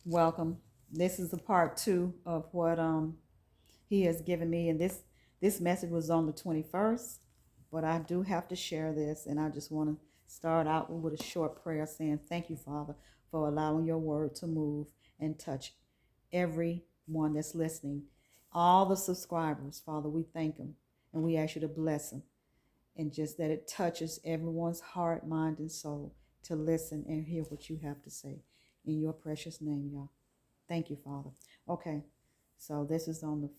Welcome. This is the part 2 of what he has given me, and this message was on the 21st, but I do have to share this, and I just want to start out with a short prayer saying, thank you, Father, for allowing your word to move and touch everyone that's listening. All the subscribers, Father, we thank them, and we ask you to bless them, and just that it touches everyone's heart, mind, and soul to listen and hear what you have to say. In your precious name, y'all. Thank you, Father. Okay, so this is on the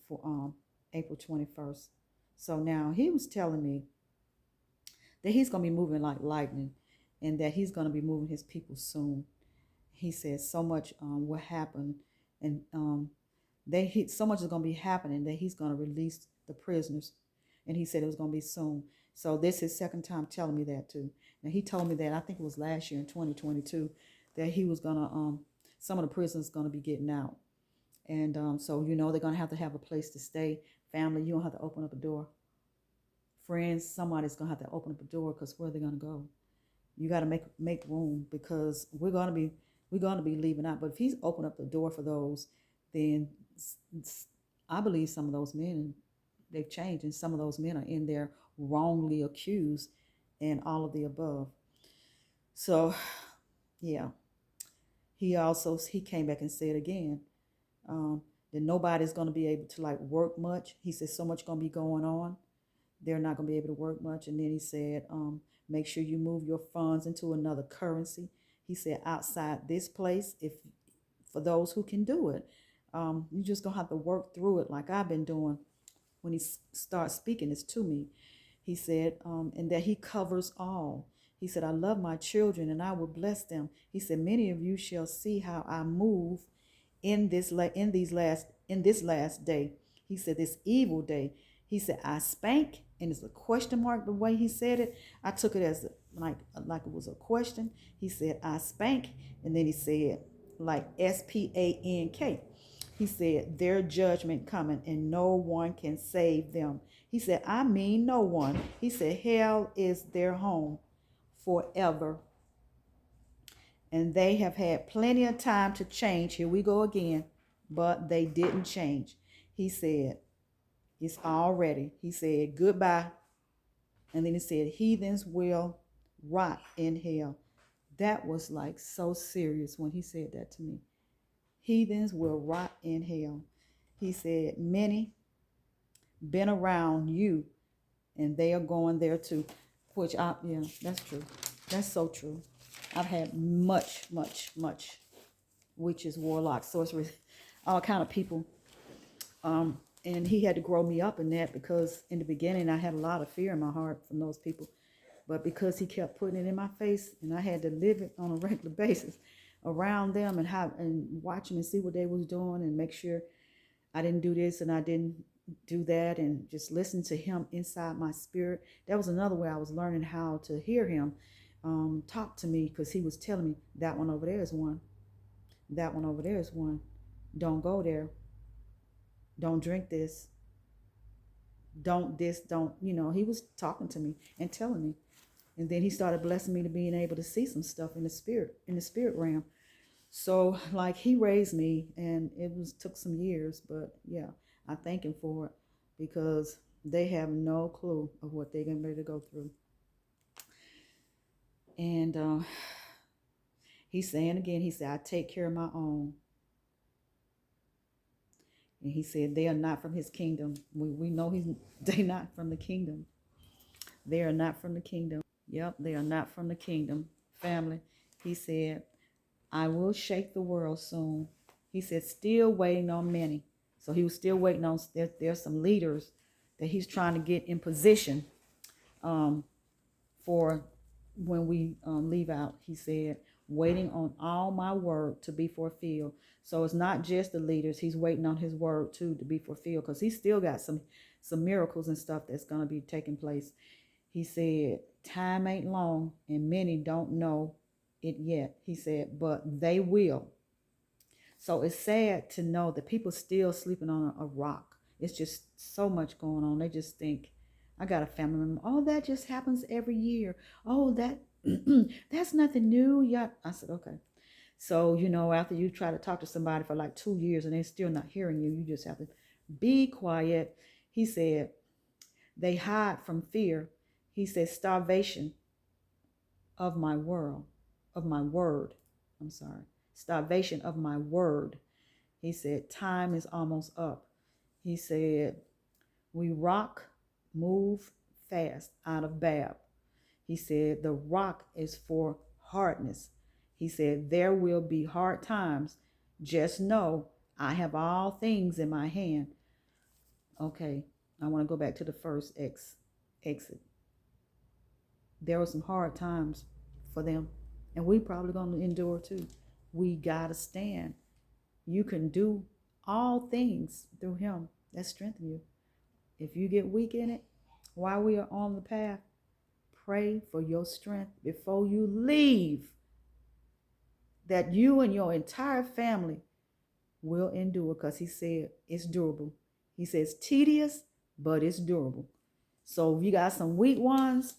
April 21st. So now he was telling me that he's going to be moving like lightning and that he's going to be moving his people soon. He said so much will happen, and so much is going to be happening that he's going to release the prisoners, and he said it was going to be soon. So this is his second time telling me that too. Now he told me that I think it was last year in 2022 that he was going to some of the prisoners going to be getting out, and so they're going to have a place to stay. Family, you don't have to open up a door. Friends, somebody's going to have to open up a door, because where are they going to go? You got to make room, because we're going to be leaving out. But if he's opened up the door for those, then I believe some of those men, they've changed, and some of those men are in there wrongly accused and all of the above. So yeah, he came back and said again that nobody's going to be able to work much. He said so much going to be going on, they're not going to be able to work much. And then he said, make sure you move your funds into another currency. He said, outside this place, if for those who can do it, you just going to have to work through it like I've been doing. When he starts speaking this to me, he said, and that he covers all. He said, I love my children and I will bless them. He said, many of you shall see how I move in this last day. He said, this evil day. He said, I spank, and it's a question mark the way he said it. I took it as like it was a question. He said, I spank, and then he said like SPANK. He said, their judgment coming, and no one can save them. He said, I mean no one. He said, hell is their home forever. And they have had plenty of time to change. Here we go again. But they didn't change. He said, it's already. He said, goodbye. And then he said, heathens will rot in hell. That was like so serious when he said that to me. Heathens will rot in hell. He said, many been around you, and they are going there too. Yeah, that's true. That's so true. I've had much witches, warlocks, sorcerers, all kind of people. And he had to grow me up in that, because in the beginning I had a lot of fear in my heart from those people. But because he kept putting it in my face, and I had to live it on a regular basis around them, and watch them and see what they was doing, and make sure I didn't do this and I didn't do that, and just listen to him inside my spirit. That was another way I was learning how to hear him talk to me, because he was telling me, that one over there is one. That one over there is one. Don't go there. Don't drink this. Don't this, don't, he was talking to me and telling me. And then he started blessing me to being able to see some stuff in the spirit realm. So like he raised me, and took some years, but yeah, I thank him for it, because they have no clue of what they're getting ready to go through. And he's saying again, he said, I take care of my own. And he said, they are not from his kingdom. We know they're not from the kingdom. They are not from the kingdom. Yep, they are not from the kingdom. Family, he said, I will shake the world soon. He said, still waiting on many. So he was still waiting on, there's some leaders that he's trying to get in position for when we leave out. He said, waiting on all my word to be fulfilled. So it's not just the leaders. He's waiting on his word too to be fulfilled, because he's still got some miracles and stuff that's going to be taking place. He said, time ain't long, and many don't know it yet. He said, but they will. So it's sad to know that people still sleeping on a rock. It's just so much going on. They just think, I got a family member. Oh, that just happens every year. Oh, that that's nothing new. Yeah. I said, okay. So, after you try to talk to somebody for like 2 years and they're still not hearing you, you just have to be quiet. He said, they hide from fear. He said, starvation of my world, of my word. I'm sorry. Starvation of my word. He said, time is almost up. He said, we rock, move fast out of Bab. He said, the rock is for hardness. He said, there will be hard times. Just know I have all things in my hand. Okay, I want to go back to the first exit. There were some hard times for them, and we probably going to endure too. We got to stand. You can do all things through him that strengthen you. If you get weak in it, while we are on the path, pray for your strength before you leave, that you and your entire family will endure, because he said it's durable. He says tedious, but it's durable. So if you got some weak ones,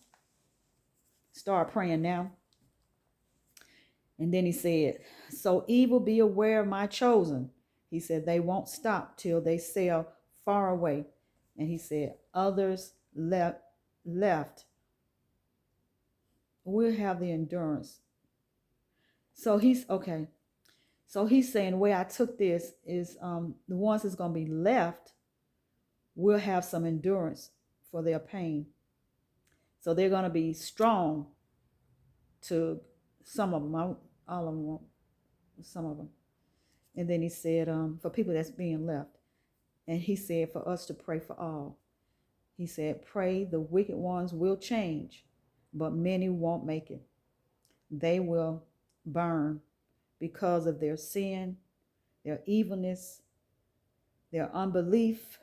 start praying now. And then he said, so evil be aware of my chosen. He said they won't stop till they sail far away. And he said others left will have the endurance. So he's okay. So he's saying the way I took this is the ones that's going to be left will have some endurance for their pain. So they're going to be strong to some of them. All of them won't, some of them. And then he said for people that's being left. And he said for us to pray for all. He said, pray the wicked ones will change, but many won't make it. They will burn because of their sin, their evilness, their unbelief,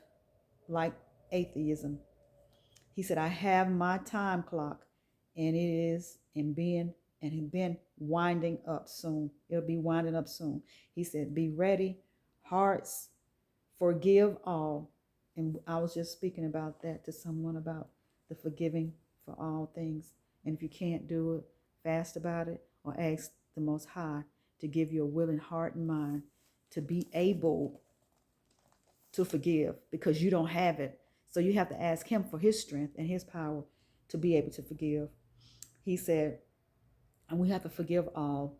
like atheism. He said, I have my time clock, and it is been winding up soon. It'll be winding up soon. He said, be ready, hearts, forgive all. And I was just speaking about that to someone, about the forgiving for all things. And if you can't do it, fast about it, or ask the Most High to give you a willing heart and mind to be able to forgive, because you don't have it. So you have to ask him for his strength and his power to be able to forgive. He said, and we have to forgive all.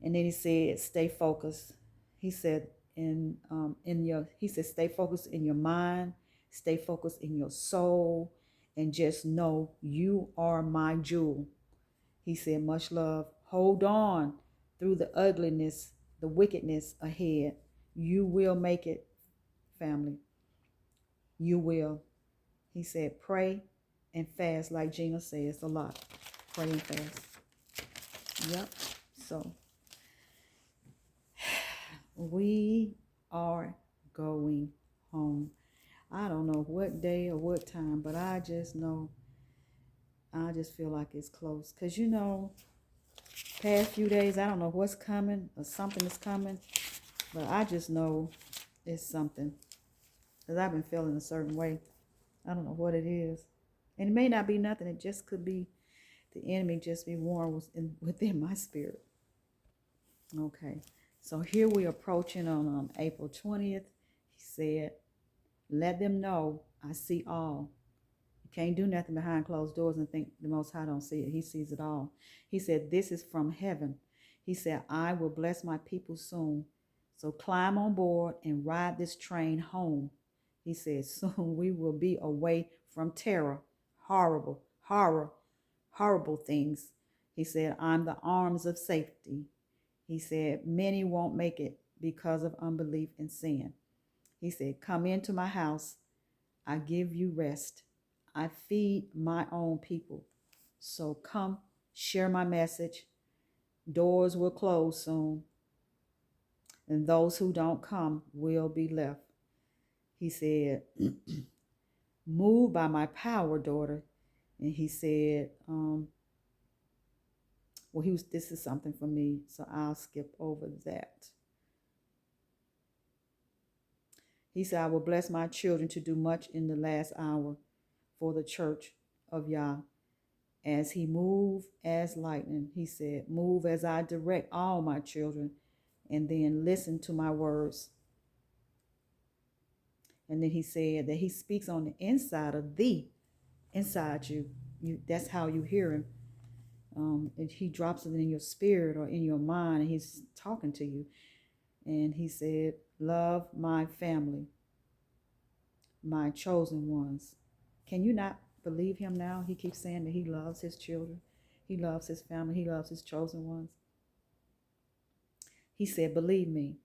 And then he said, stay focused. He said, he said, stay focused in your mind, stay focused in your soul, and just know you are my jewel. He said, much love. Hold on through the ugliness, the wickedness ahead. You will make it, family. You will. He said, pray and fast, like Gina says a lot. Pray and fast. Yep. So we are going home. I don't know what day or what time, but I just know, I just feel like it's close. Because, past few days, I don't know what's coming or something is coming, but I just know it's something. Because I've been feeling a certain way. I don't know what it is. And it may not be nothing. It just could be the enemy just be warned within my spirit. Okay. So here we're approaching on April 20th. He said, let them know I see all. You can't do nothing behind closed doors and think the Most High don't see it. He sees it all. He said, this is from heaven. He said, I will bless my people soon. So climb on board and ride this train home. He said, soon we will be away from terror, horrible things. He said, I'm the arms of safety. He said, many won't make it because of unbelief and sin. He said, come into my house. I give you rest. I feed my own people. So come share my message. Doors will close soon, and those who don't come will be left. He said, move by my power, daughter. And he said, this is something for me, so I'll skip over that. He said, I will bless my children to do much in the last hour for the church of Yah. as he moved as lightning. He said, move as I direct all my children, and then listen to my words. And then he said that he speaks on the inside of thee, inside you. That's how you hear him. And he drops it in your spirit or in your mind, and he's talking to you. And he said, love my family, my chosen ones. Can you not believe him now? He keeps saying that he loves his children. He loves his family. He loves his chosen ones. He said, believe me.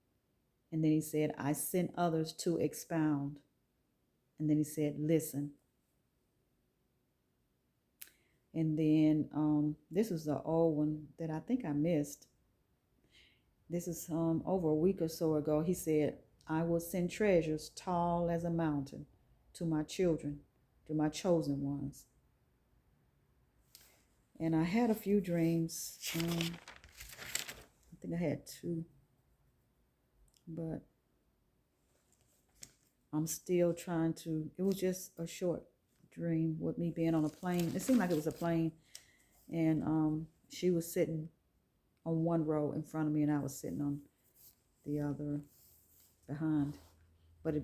And then he said, I sent others to expound. And then he said, listen. And then this is the old one that I think I missed. This is over a week or so ago. He said, I will send treasures tall as a mountain to my children, to my chosen ones. And I had a few dreams. I think I had two. But I'm still trying to, it was just a short dream with me being on a plane. It seemed like it was a plane. And she was sitting on one row in front of me, and I was sitting on the other behind. But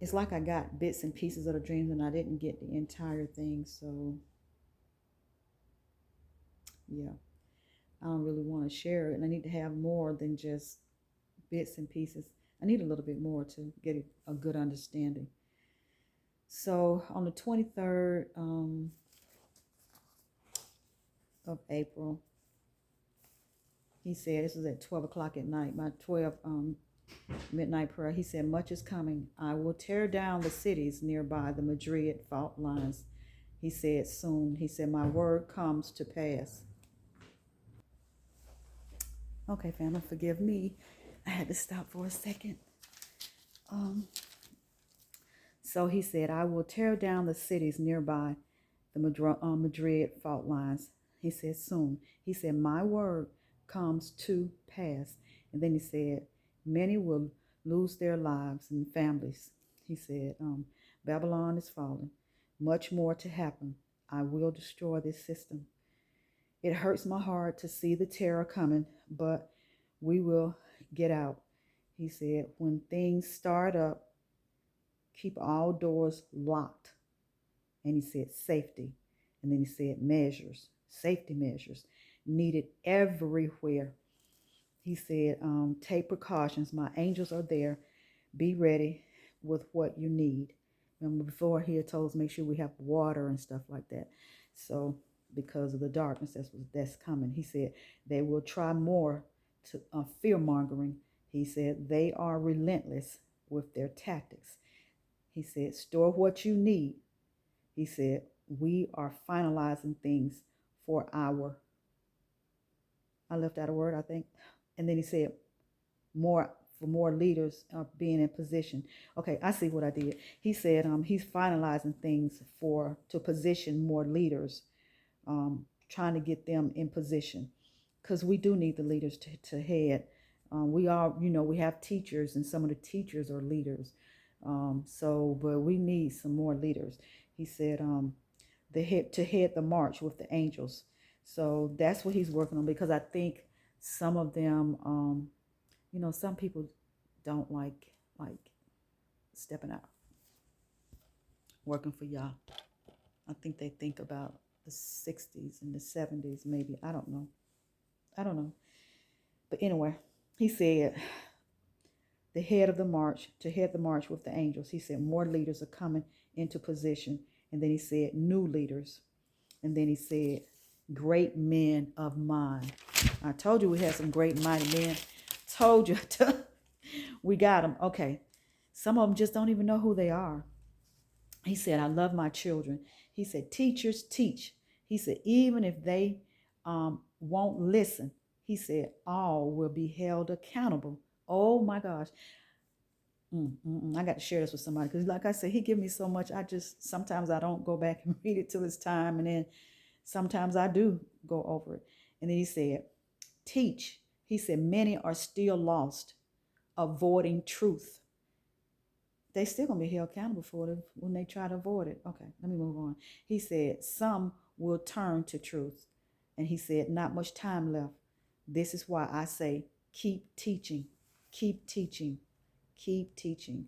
it's like I got bits and pieces of the dreams, and I didn't get the entire thing. So yeah, I don't really want to share it. And I need to have more than just bits and pieces. I need a little bit more to get a good understanding. So on the 23rd of April, he said, this was at 12 o'clock at night, my 12 midnight prayer. He said, much is coming. I will tear down the cities nearby the Madrid fault lines. He said, soon. He said, my word comes to pass. Okay, family, forgive me. I had to stop for a second. So he said, I will tear down the cities nearby the Madrid fault lines. He said, soon. He said, my word comes to pass. And then he said, many will lose their lives and families. He said, Babylon is falling. Much more to happen. I will destroy this system. It hurts my heart to see the terror coming, but we will get out. He said, when things start up, keep all doors locked. And he said, safety. And then he said, measures, safety measures needed everywhere. He said, take precautions. My angels are there. Be ready with what you need. Remember before he had told us make sure we have water and stuff like that. So because of the darkness that's coming, he said they will try more to fear mongering. He said they are relentless with their tactics. He said store what you need. He said we are finalizing things for I left out a word, I think. And then he said more leaders being in position. Okay, I see what I did. He said he's finalizing things to position more leaders, trying to get them in position, because we do need the leaders to head. We have teachers, and some of the teachers are leaders. But we need some more leaders. He said to head the march with the angels. So that's what he's working on, because I think some of them, some people don't like stepping out, working for y'all. I think they think about the 60s and the 70s, maybe. I don't know. But anyway, he said to head the march with the angels. He said more leaders are coming into position. And then he said new leaders. And then he said great men of mind. I told you we had some great mighty men. Told you. We got them. Okay. Some of them just don't even know who they are. He said, I love my children. He said, teachers teach. He said, even if they won't listen, he said, all will be held accountable. Oh my gosh. I got to share this with somebody, because like I said, he gave me so much. Sometimes I don't go back and read it till it's time. And then sometimes I do go over it. And then he said, teach. He said, many are still lost, avoiding truth. they still gonna be held accountable for it when they try to avoid it. Okay, let me move on. He said, some will turn to truth. And he said, not much time left. This is why I say, keep teaching, keep teaching, keep teaching.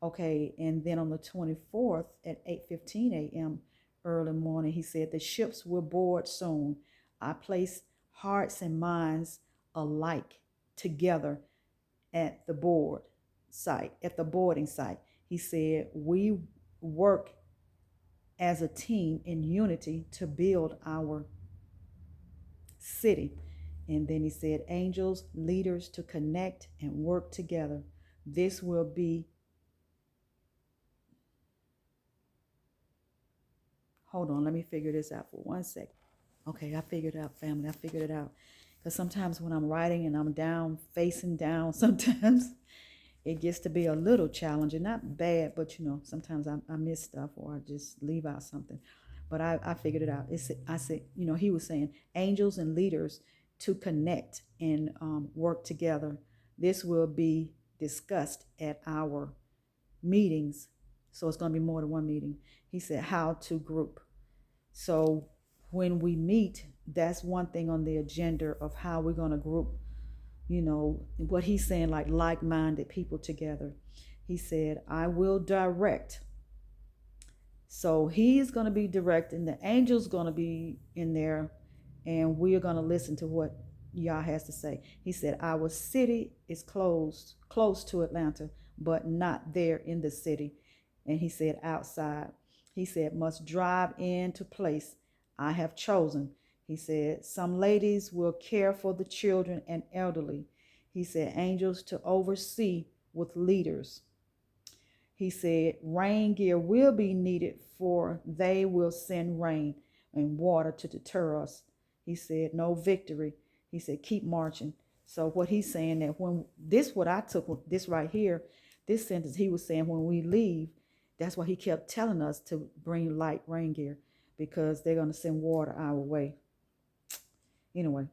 Okay, and then on the 24th at 8:15 a.m. early morning, he said, the ships will board soon. I place hearts and minds alike together at the boarding site. He said, we work as a team in unity to build our city. And then he said, angels, leaders to connect and work together. This will be, hold on, let me figure this out for 1 second. Okay, I figured it out, family. I figured it out. Because sometimes when I'm writing and I'm down, facing down, sometimes it gets to be a little challenging. Not bad, but sometimes I miss stuff or I just leave out something. But I figured it out. I said, he was saying angels and leaders to connect and work together. This will be discussed at our meetings. So it's going to be more than one meeting. He said how to group. So when we meet, that's one thing on the agenda of how we're going to group, what he's saying, like-minded people together. He said, I will direct. So he's going to be directing, the angel's going to be in there, and we're going to listen to what Yah has to say. He said, our city is close to Atlanta, but not there in the city. And he said, outside. He said, must drive into place I have chosen. He said, some ladies will care for the children and elderly. He said, angels to oversee with leaders. He said, rain gear will be needed, for they will send rain and water to deter us. He said, no victory. He said, keep marching. So what he's saying, that when this, what I took with this right here, this sentence, he was saying when we leave, that's why he kept telling us to bring light rain gear, because they're going to send water our way. Anyway,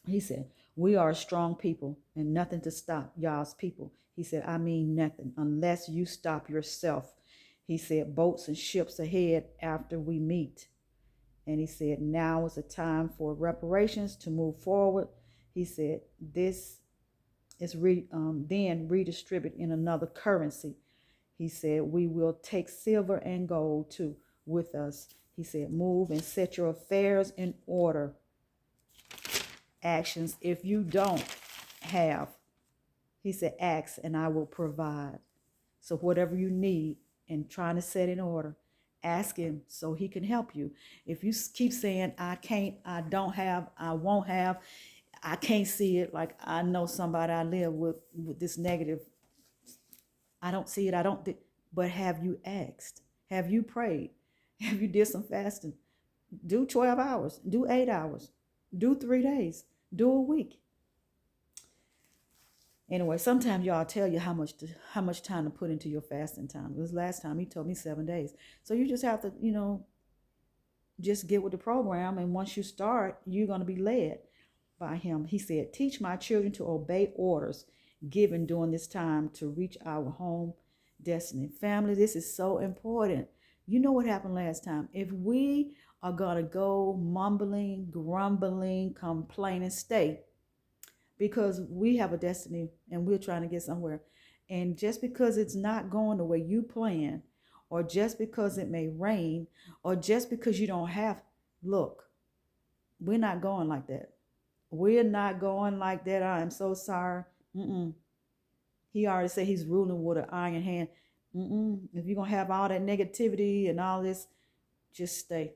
he said, we are a strong people and nothing to stop y'all's people. He said, I mean nothing unless you stop yourself. He said, boats and ships ahead after we meet. And he said, now is the time for reparations to move forward. He said, this is then redistributed in another currency. He said, we will take silver and gold too with us. He said, move and set your affairs in order. Actions, if you don't have, he said, ask and I will provide. So whatever you need and trying to set in order, ask him so he can help you. If you keep saying, I can't, I don't have, I won't have, I can't see it, like I know somebody I live with this negative, I don't see it, but have you asked? Have you prayed? Have you did some fasting? Do 12 hours, do 8 hours, do 3 days, do a week. Anyway, sometimes y'all tell you how much time to put into your fasting time. This last time he told me 7 days. So you just have to, just get with the program. And once you start, you're going to be led by him. He said, teach my children to obey orders given during this time to reach our home destiny. Family, this is so important. You know what happened last time. If we are going to go mumbling, grumbling, complaining, stay, because we have a destiny and we're trying to get somewhere. And just because it's not going the way you plan, or just because it may rain, or just because you don't have, look, we're not going like that. We're not going like that. I am so sorry. He already said he's ruling with an iron hand. If you're going to have all that negativity and all this, just stay.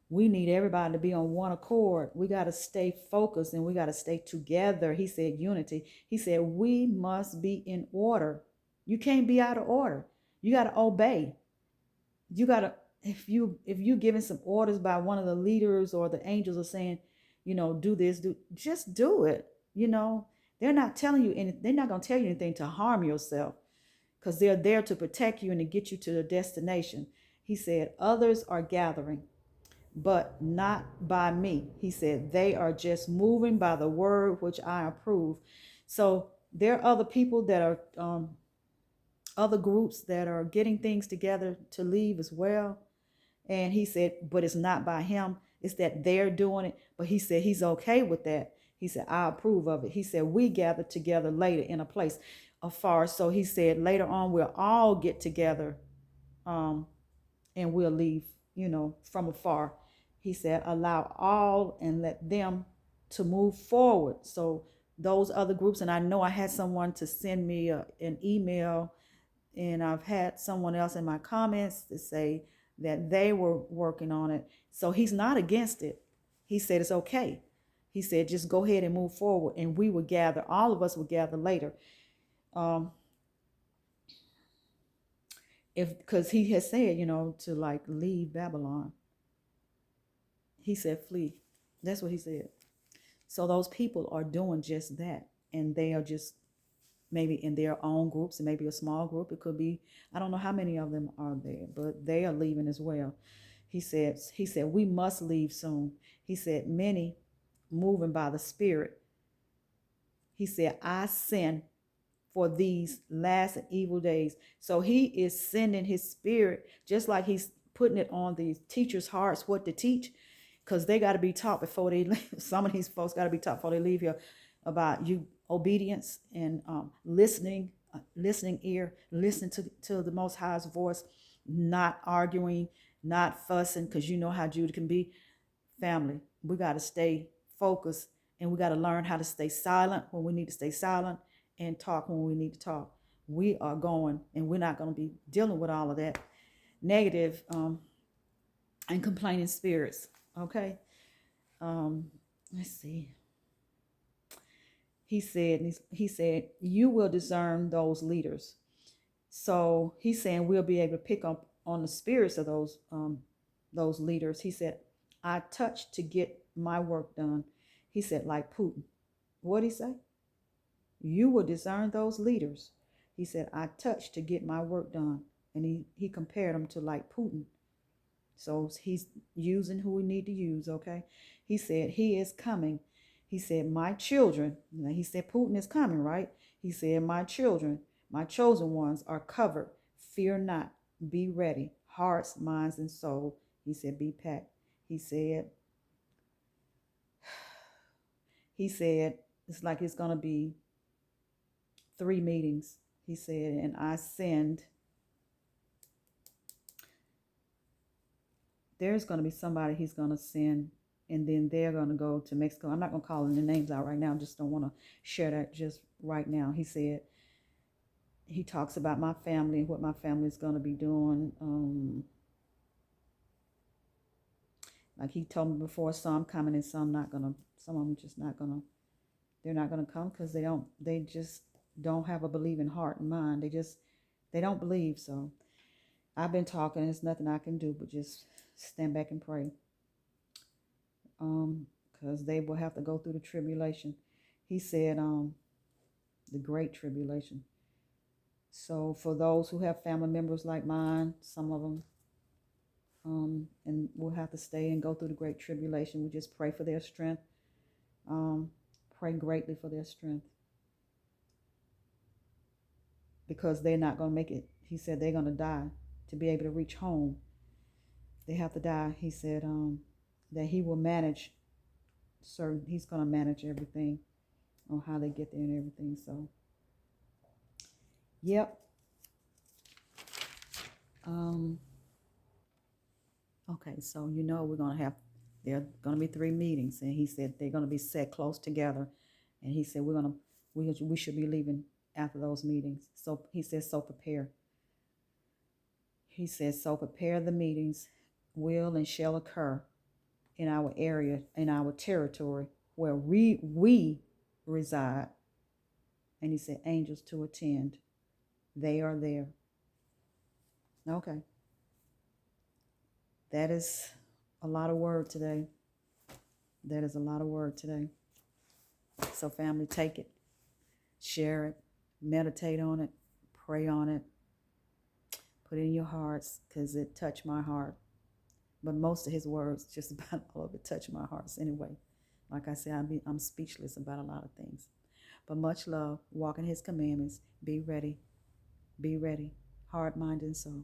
We need everybody to be on one accord. We got to stay focused and we got to stay together. He said unity. He said we must be in order. You can't be out of order. You got to obey. You got to, if you giving some orders by one of the leaders or the angels are saying, do this, just do it. They're not telling you anything. They're not going to tell you anything to harm yourself, because they're there to protect you and to get you to the destination. He said others are gathering, but not by me. He said, they are just moving by the word which I approve. So there are other people that are other groups that are getting things together to leave as well. And he said, but it's not by him. It's that they're doing it. But he said he's okay with that. He said, I approve of it. He said, we gather together later in a place afar. So he said, later on, we'll all get together, and we'll leave, from afar. He said, allow all and let them to move forward. So those other groups, and I know I had someone to send me an email, and I've had someone else in my comments to say that they were working on it. So he's not against it. He said it's okay. He said just go ahead and move forward, and we will gather. All of us will gather later. Because he has said, to like leave Babylon. He said flee. That's what he said. So those people are doing just that, and they are just maybe in their own groups, and maybe a small group. It could be, I don't know how many of them are there, but they are leaving as well. He said we must leave soon. He said many moving by the Spirit. He said, I send for these last and evil days. So he is sending his Spirit, just like he's putting it on the teachers' hearts what to teach, because they got to be taught before they leave. Some of these folks got to be taught before they leave here about obedience and listening ear, listen to the Most High's voice, not arguing, not fussing, because you know how Judah can be. Family, we got to stay focused, and we got to learn how to stay silent when we need to stay silent, and talk when we need to talk. We are going, and we're not going to be dealing with all of that negative and complaining spirits. Okay. Let's see. He said, you will discern those leaders. So he's saying we'll be able to pick up on the spirits of those leaders. He said, I touch to get my work done. He said, like Putin. What'd he say? You will discern those leaders. He said, I touch to get my work done. And he compared them to like Putin. So he's using who we need to use, okay? He said, he is coming. He said, my children, he said, Putin is coming, right? He said, my children, my chosen ones are covered. Fear not. Be ready. Hearts, minds, and soul. He said, be packed. He said, it's like it's going to be 3 meetings. He said, and I send, there's going to be somebody he's going to send, and then they're going to go to Mexico. I'm not going to call the names out right now. I just don't want to share that just right now. He said, he talks about my family and what my family is going to be doing. Like he told me before, some coming and some not going to, some of them just not going to, they're not going to come because they just don't have a believing heart and mind. They don't believe. So I've been talking. There's nothing I can do but just stand back and pray. Because they will have to go through the tribulation. He said, the great tribulation. So for those who have family members like mine, some of them, and will have to stay and go through the great tribulation, we just pray for their strength. Pray greatly for their strength. Because they're not going to make it. He said they're going to die to be able to reach home. They have to die. He said that he will manage he's going to manage everything on how they get there and everything. So, yep. Okay, so we're going to have, there are going to be 3 meetings, and he said they're going to be set close together, and he said we should be leaving after those meetings. So he says, so prepare. He says, so prepare. The meetings will and shall occur in our area, in our territory where we reside. And he said, angels to attend. They are there. Okay. That is a lot of word today. That is a lot of word today. So family, take it, share it, meditate on it, pray on it, put it in your hearts, because it touched my heart. But most of his words, just about all of it, touch my hearts anyway. Like I said, I'm speechless about a lot of things. But much love, walk in his commandments, be ready, Be ready, heart, mind, and soul.